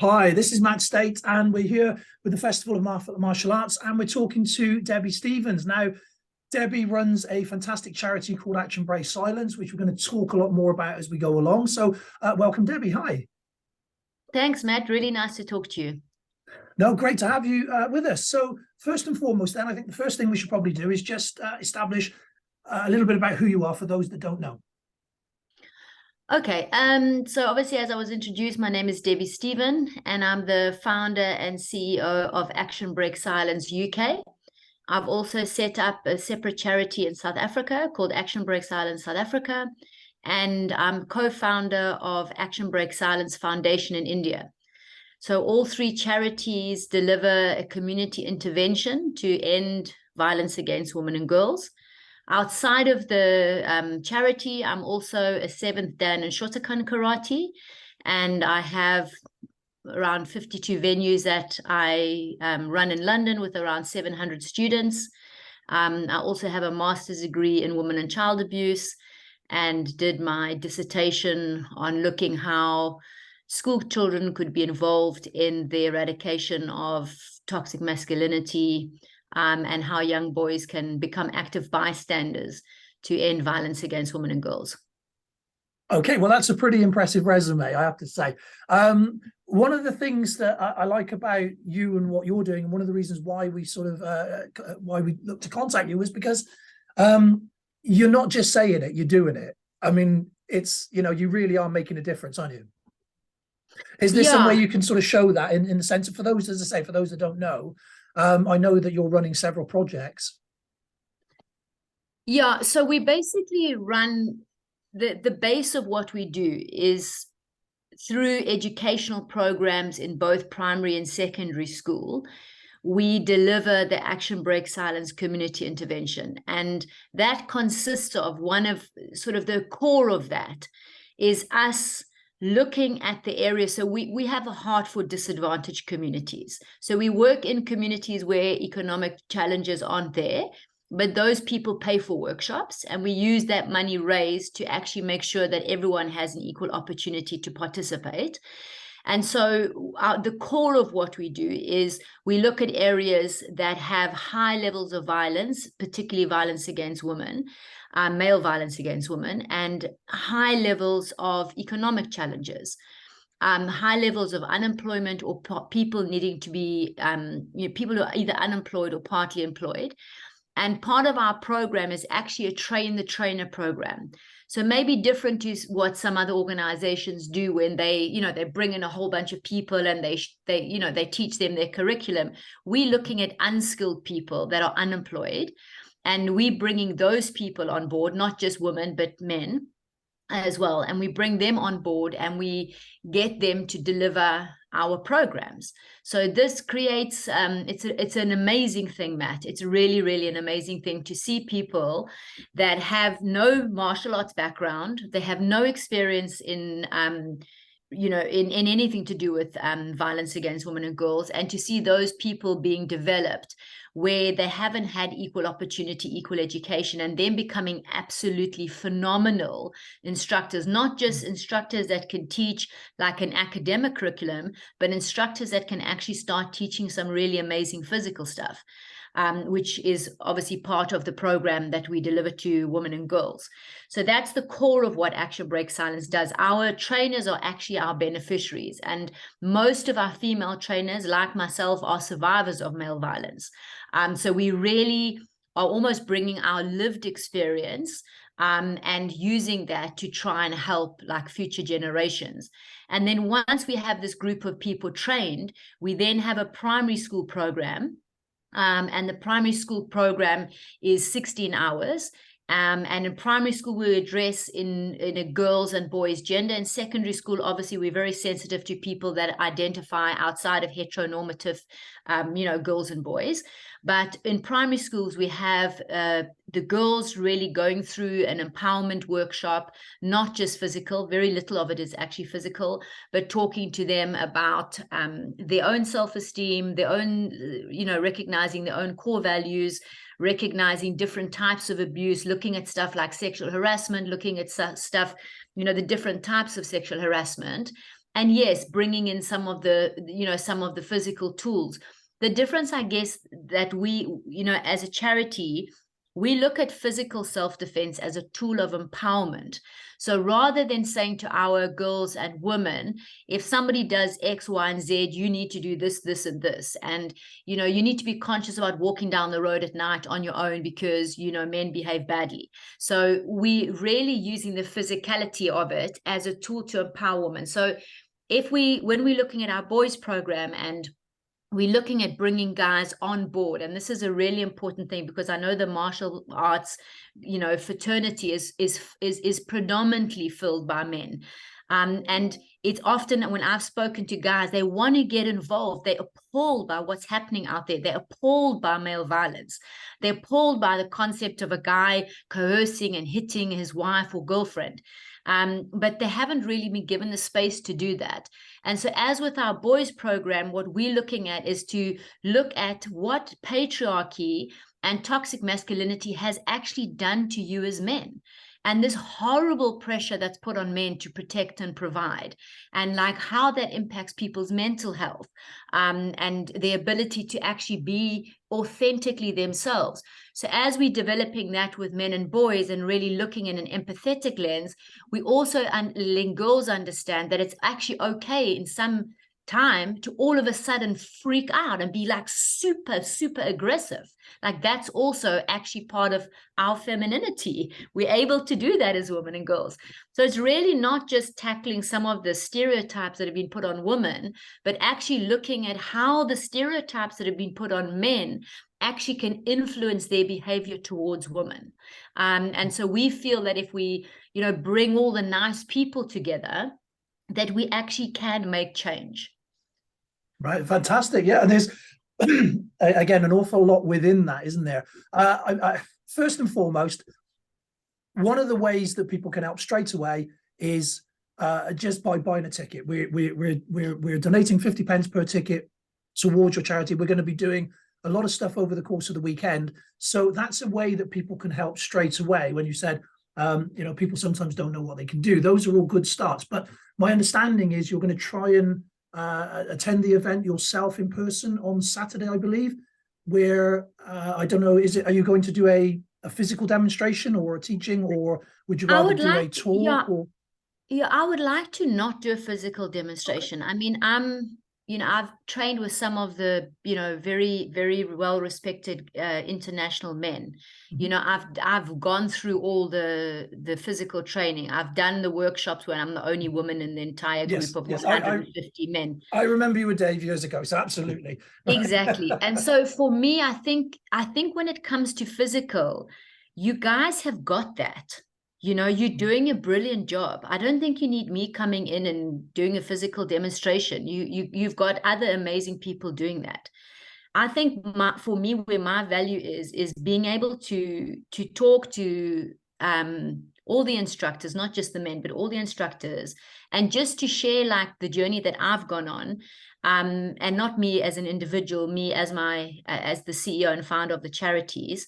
Hi, this is Matt Stait, and we're here with the Festival of Martial Arts, and we're talking to Debi Stevens. Now, Debi runs a fantastic charity called Action Break Silence, which we're going to talk a lot more about as we go along. So, welcome, Debi. Hi. Thanks, Matt. Really nice to talk to you. No, great to have you with us. So, first and foremost, then, I think the first thing we should probably do is just establish a little bit about who you are for those that don't know. Okay, so obviously, as I was introduced, my name is Debi Steven, and I'm the founder and CEO of Action Break Silence UK. I've also set up a separate charity in South Africa called Action Break Silence South Africa, and I'm co-founder of Action Break Silence Foundation in India. So all three charities deliver a community intervention to end violence against women and girls. Outside of the charity, I'm also a seventh Dan in Shotokan Karate, and I have around 52 venues that I run in London with around 700 students. I also have a master's degree in women and child abuse and did my dissertation on looking how school children could be involved in the eradication of toxic masculinity, and how young boys can become active bystanders to end violence against women and girls. Okay, well, that's a pretty impressive resume, I have to say. One of the things that I like about you and what you're doing, and one of the reasons why we why we look to contact you, is because you're not just saying it, you're doing it. I mean, you really are making a difference, aren't you? Is there some way you can sort of show that in the sense of, for those, as I say, for those that don't know, I know that you're running several projects. Yeah, so we basically run the base of what we do is through educational programs in both primary and secondary school. We deliver the Action Break Silence community intervention, and that consists of one of sort of the core of that is us looking at the area. So we have a heart for disadvantaged communities. So we work in communities where economic challenges aren't there, but those people pay for workshops, and we use that money raised to actually make sure that everyone has an equal opportunity to participate. And so the core of what we do is we look at areas that have high levels of violence, particularly violence against women, male violence against women, and high levels of economic challenges. High levels of unemployment, or people needing to be, people who are either unemployed or partly employed. And part of our program is actually a train the trainer program. So maybe different to what some other organizations do when they bring in a whole bunch of people and they teach them their curriculum. We're looking at unskilled people that are unemployed, and we bringing those people on board, not just women, but men as well. And we bring them on board and we get them to deliver our programs. So this creates, it's an amazing thing, Matt. It's really, really an amazing thing to see people that have no martial arts background. They have no experience in, in anything to do with violence against women and girls, and to see those people being developed where they haven't had equal opportunity, equal education, and then becoming absolutely phenomenal instructors, not just instructors that can teach like an academic curriculum, but instructors that can actually start teaching some really amazing physical stuff. Which is obviously part of the program that we deliver to women and girls. So that's the core of what Action Break Silence does. Our trainers are actually our beneficiaries, and most of our female trainers, like myself, are survivors of male violence. So we really are almost bringing our lived experience and using that to try and help like future generations. And then once we have this group of people trained, we then have a primary school program. And the primary school program is 16 hours. And in primary school, we address in a girls and boys gender. In secondary school, obviously, we're very sensitive to people that identify outside of heteronormative, girls and boys. But in primary schools, we have the girls really going through an empowerment workshop, not just physical. Very little of it is actually physical, but talking to them about their own self-esteem, their own, recognizing their own core values, recognizing different types of abuse, looking at stuff like sexual harassment, looking at stuff, the different types of sexual harassment, And yes, bringing in some of the physical tools. The difference, I guess, that we, as a charity, we look at physical self-defense as a tool of empowerment. So rather than saying to our girls and women, if somebody does X, Y, and Z, you need to do this, this, and this. And, you need to be conscious about walking down the road at night on your own because, men behave badly. So we really using the physicality of it as a tool to empower women. So when we're looking at our boys program and we're looking at bringing guys on board, and this is a really important thing because I know the martial arts, fraternity is predominantly filled by men. And it's often when I've spoken to guys, they want to get involved. They're appalled by what's happening out there. They're appalled by male violence. They're appalled by the concept of a guy coercing and hitting his wife or girlfriend. But they haven't really been given the space to do that. And so as with our boys program, what we're looking at is to look at what patriarchy and toxic masculinity has actually done to you as men. And this horrible pressure that's put on men to protect and provide, and like how that impacts people's mental health, and the ability to actually be authentically themselves. So as we're developing that with men and boys and really looking in an empathetic lens, we also letting girls understand that it's actually okay in some time to all of a sudden freak out and be like super, super aggressive. Like that's also actually part of our femininity. We're able to do that as women and girls. So it's really not just tackling some of the stereotypes that have been put on women, but actually looking at how the stereotypes that have been put on men actually can influence their behavior towards women. And so we feel that if we, bring all the nice people together, that we actually can make change. Right, fantastic. Yeah, and there's again an awful lot within that, isn't there? First and foremost, one of the ways that people can help straight away is just by buying a ticket. We're donating 50 pence per ticket towards your charity. We're going to be doing a lot of stuff over the course of the weekend, so that's a way that people can help straight away. When you said, people sometimes don't know what they can do, those are all good starts. But my understanding is you're going to try and attend the event yourself in person on Saturday, I believe, where I don't know, are you going to do a physical demonstration or a teaching, or would you rather do a talk? Yeah, I would like to not do a physical demonstration. Okay. I mean, I've trained with some of the, very, very well-respected international men. Mm-hmm. I've gone through all the physical training. I've done the workshops where I'm the only woman in the entire group of 150 men. I remember you with Dave years ago, so absolutely. Exactly. And so for me, I think when it comes to physical, you guys have got that. You're doing a brilliant job. I don't think you need me coming in and doing a physical demonstration. You've got other amazing people doing that. I think for me, where my value is being able to talk to all the instructors, not just the men, but all the instructors, and just to share like the journey that I've gone on, and not me as an individual, me as the CEO and founder of the charities.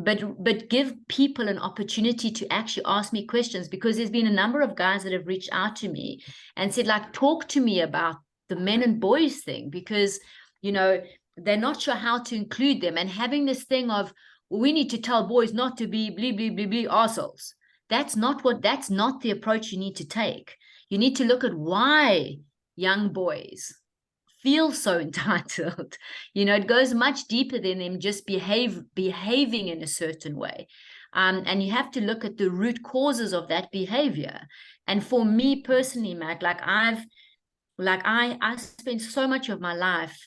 But give people an opportunity to actually ask me questions, because there's been a number of guys that have reached out to me and said, like, talk to me about the men and boys thing, because, they're not sure how to include them. And having this thing of, well, we need to tell boys not to be blee, blee, blee, blee assholes. That's not the approach you need to take. You need to look at why young boys feel so entitled. It goes much deeper than them just behaving in a certain way. And you have to look at the root causes of that behavior. And for me personally, Matt, I spent so much of my life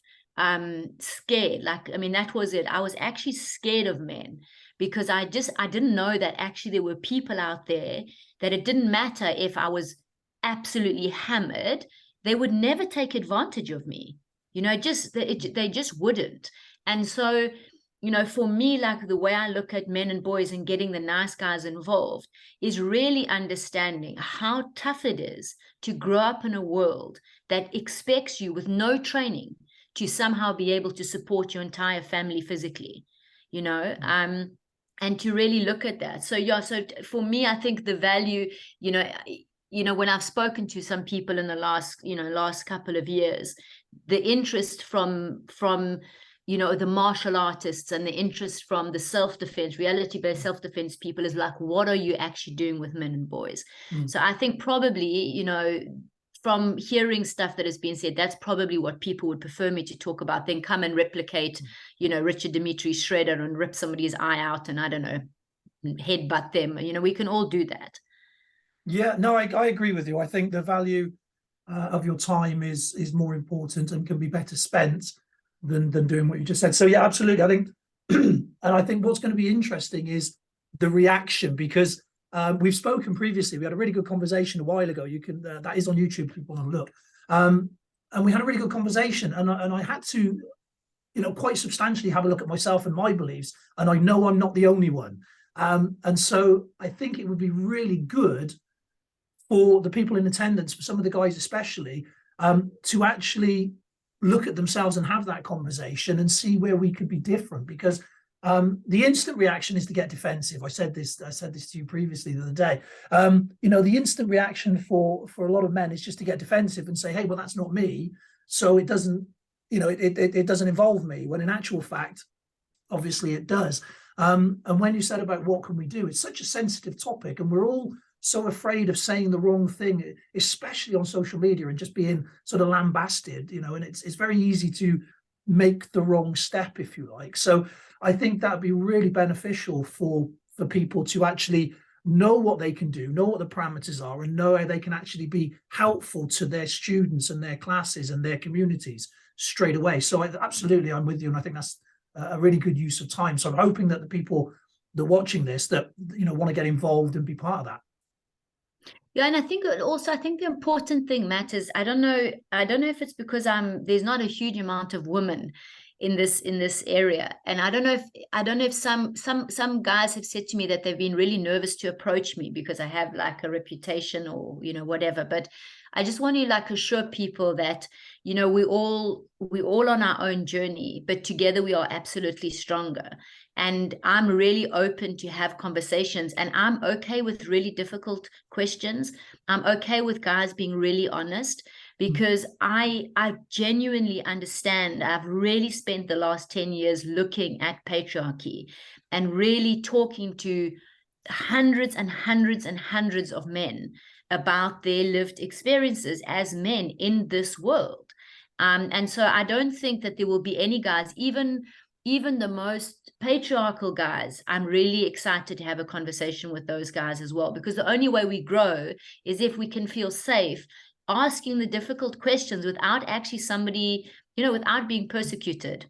scared. That was it. I was actually scared of men, because I didn't know that actually there were people out there that it didn't matter if I was absolutely hammered, they would never take advantage of me. They just wouldn't. And so, for me, like the way I look at men and boys and getting the nice guys involved is really understanding how tough it is to grow up in a world that expects you with no training to somehow be able to support your entire family physically, and to really look at that. So, so for me, I think the value, when I've spoken to some people in the last couple of years, the interest from the martial artists and the interest from the self-defense, reality-based self-defense people is like, what are you actually doing with men and boys? So I think probably, from hearing stuff that has been said, that's probably what people would prefer me to talk about, then come and replicate, Richard Dimitri's shredder and rip somebody's eye out and, I don't know, headbutt them. We can all do that. Yeah, no, I agree with you. I think the value of your time is more important and can be better spent than doing what you just said. So yeah, absolutely. I think, and I think what's going to be interesting is the reaction, because we've spoken previously. We had a really good conversation a while ago. You can that is on YouTube if you want to look. And we had a really good conversation, and I had to, quite substantially have a look at myself and my beliefs. And I know I'm not the only one. And so I think it would be really good for the people in attendance, for some of the guys especially, to actually look at themselves and have that conversation and see where we could be different. Because the instant reaction is to get defensive. I said this to you previously the other day. The instant reaction for a lot of men is just to get defensive and say, hey, well, that's not me, so it doesn't, it doesn't involve me, when in actual fact, obviously it does. And when you said about what can we do, it's such a sensitive topic, and we're all so afraid of saying the wrong thing, especially on social media, and just being sort of lambasted, and it's very easy to make the wrong step, if you like. So I think that'd be really beneficial for people to actually know what they can do, know what the parameters are, and know how they can actually be helpful to their students and their classes and their communities straight away. So absolutely, I'm with you, and I think that's a really good use of time. So I'm hoping that the people that are watching this, that want to get involved and be part of that. Yeah, and I think the important thing, Matt, is I don't know if it's because there's not a huge amount of women in this area, and I don't know if some guys have said to me that they've been really nervous to approach me because I have like a reputation or whatever. But I just want to assure people that we're all on our own journey, but together we are absolutely stronger. And I'm really open to have conversations, and I'm okay with really difficult questions. I'm okay with guys being really honest, because I genuinely understand. I've really spent the last 10 years looking at patriarchy and really talking to hundreds and hundreds and hundreds of men about their lived experiences as men in this world. And so I don't think that there will be any guys, even the most patriarchal guys. I'm really excited to have a conversation with those guys as well, because the only way we grow is if we can feel safe asking the difficult questions without actually somebody, without being persecuted.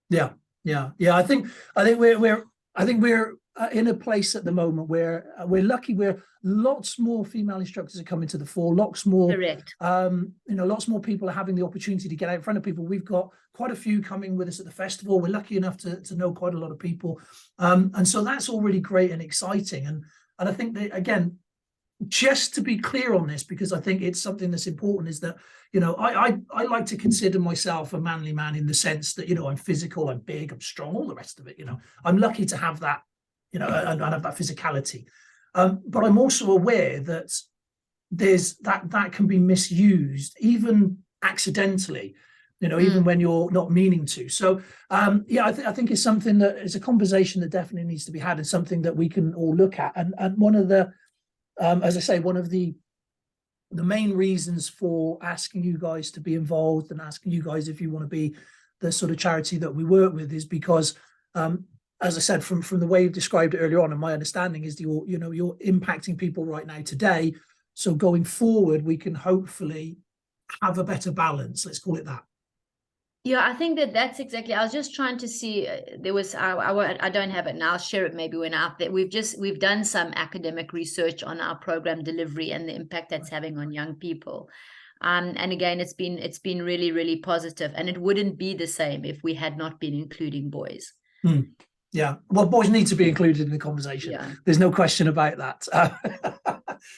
Yeah. I think we're in a place at the moment where we're lucky. Where lots more female instructors are coming to the fore. Lots more. Correct. Lots more people are having the opportunity to get out in front of people. We've got quite a few coming with us at the festival. We're lucky enough to know quite a lot of people, and so that's all really great and exciting. And I think that, again, just to be clear on this, because I think it's something that's important, is that I like to consider myself a manly man in the sense that I'm physical, I'm big, I'm strong, all the rest of it. I'm lucky to have that, and have that physicality. But I'm also aware that there's that can be misused, even accidentally, even when you're not meaning to. So I think it's something that is a conversation that definitely needs to be had, and something that we can all look at. And one of the as I say, one of the main reasons for asking you guys to be involved and asking you guys if you want to be the sort of charity that we work with is because, as I said, from the way you've described it earlier on, and my understanding is you're impacting people right now today. So going forward, we can hopefully have a better balance. Let's call it that. Yeah, I think that's exactly. I was just trying to see. There was. I don't have it now. I'll share it maybe when out there. We've done some academic research on our program delivery and the impact that's having on young people. And again, it's been really, really positive. And it wouldn't be the same if we had not been including boys. Yeah, well, boys need to be included in the conversation. Yeah. There's no question about that.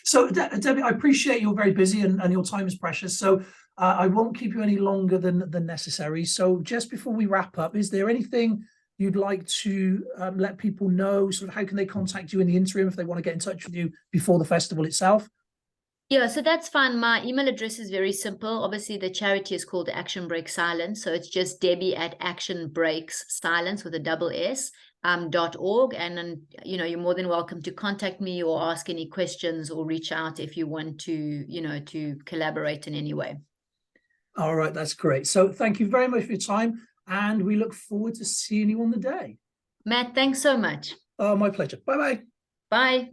So, Debbie, I appreciate you're very busy and your time is precious. So I won't keep you any longer than necessary. So just before we wrap up, is there anything you'd like to let people know, sort of how can they contact you in the interim if they want to get in touch with you before the festival itself? Yeah, so that's fine. My email address is very simple. Obviously, the charity is called Action Break Silence. So it's just Debi at Action Breaks Silence with a double S .org. And then, you know, you're more than welcome to contact me or ask any questions or reach out if you want to, you know, to collaborate in any way. All right, that's great. So thank you very much for your time. And we look forward to seeing you on the day. Matt, thanks so much. Oh, my pleasure. Bye-bye. Bye.